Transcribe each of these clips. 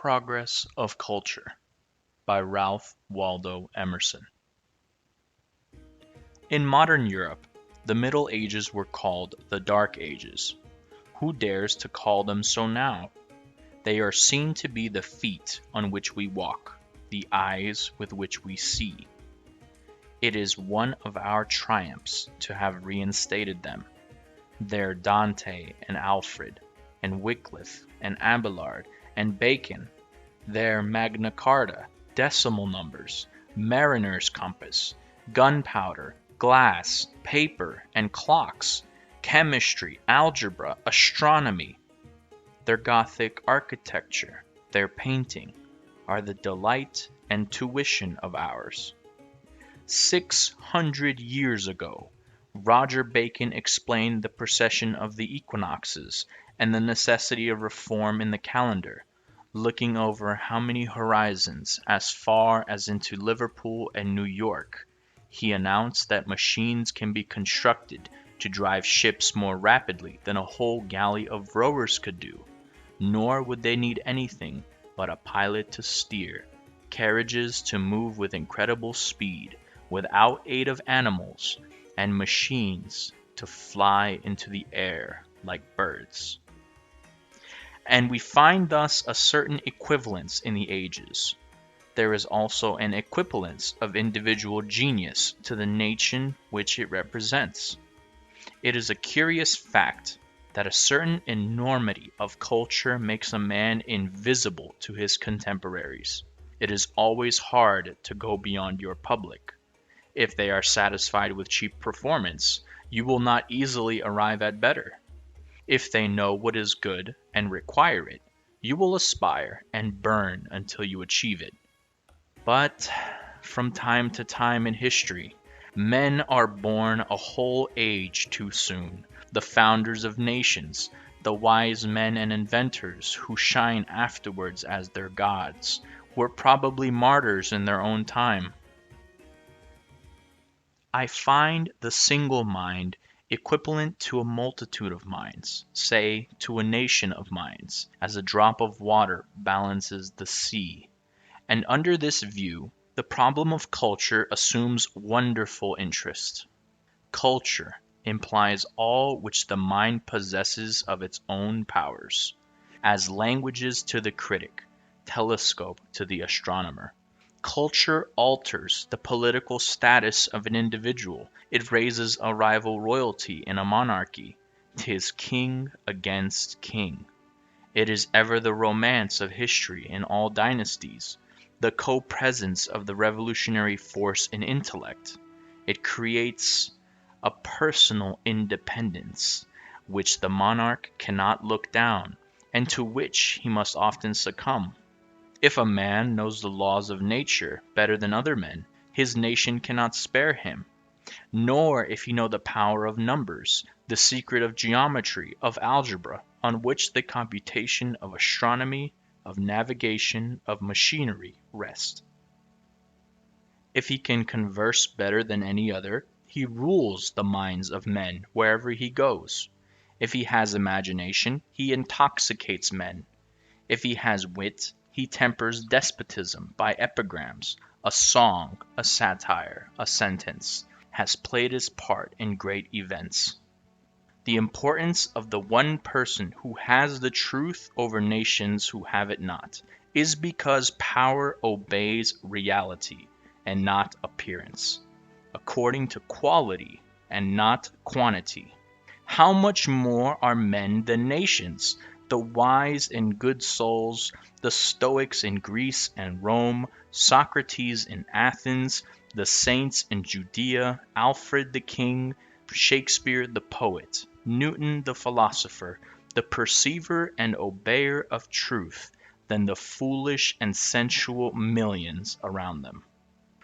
Progress of Culture by Ralph Waldo Emerson. In modern Europe, the Middle Ages were called the Dark Ages. Who dares to call them so now? They are seen to be the feet on which we walk, the eyes with which we see. It is one of our triumphs to have reinstated them. Their Dante and Alfred, and Wickliffe and Abelard and Bacon, their Magna Charta, decimal numbers, mariner's compass, gunpowder, glass, paper, and clocks, chemistry, algebra, astronomy, their Gothic architecture, their painting, are the delight and tuition of ours. 600 years ago, Rodger Bacon explained the procession of the equinoxes and the necessity of reform in the calendar, looking over how many horizons as far as into Liverpool and New York. He announced that machines can be constructed to drive ships more rapidly than a whole galley of rowers could do, nor would they need anything but a pilot to steer, carriages to move with incredible speed, without aid of animals, and machines to fly into the air like birds. And we find thus a certain equivalence in the ages. There is also an equivalence of individual genius to the nation which it represents. It is a curious fact that a certain enormity of culture makes a man invisible to his contemporaries. It is always hard to go beyond your public. If they are satisfied with cheap performance, you will not easily arrive at better. If they know what is good and require it, you will aspire and burn until you achieve it. But from time to time in history, men are born a whole age too soon. The founders of nations, the wise men and inventors who shine afterwards as their gods, were probably martyrs in their own time. I find the single mind equivalent to a multitude of minds, say, to a nation of minds, as a drop of water balances the sea. And under this view, the problem of culture assumes wonderful interest. Culture implies all which the mind possesses of its own powers, as languages to the critic, telescope to the astronomer. Culture alters the political status of an individual. It raises a rival royalty in a monarchy. 'Tis king against king. It is ever the romance of history in all dynasties, the co-presence of the revolutionary force in intellect. It creates a personal independence, which the monarch cannot look down, and to which he must often succumb. If a man knows the laws of nature better than other men, his nation cannot spare him. Nor if he know the power of numbers, the secret of geometry, of algebra, on which the computation of astronomy, of navigation, of machinery rest. If he can converse better than any other, he rules the minds of men wherever he goes. If he has imagination, he intoxicates men. If he has wit, he tempers despotism by epigrams. A song, a satire, a sentence, has played his part in great events. The importance of the one person who has the truth over nations who have it not is because power obeys reality and not appearance, according to quality and not quantity. How much more are men than nations? The wise and good souls, the Stoics in Greece and Rome, Socrates in Athens, the saints in Judea, Alfred the king, Shakespeare the poet, Newton the philosopher, the perceiver and obeyer of truth, than the foolish and sensual millions around them.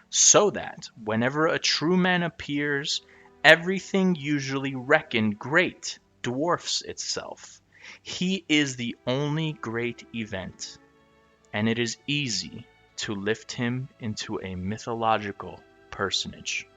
So that, whenever a true man appears, everything usually reckoned great dwarfs itself. He is the only great event, and it is easy to lift him into a mythological personage.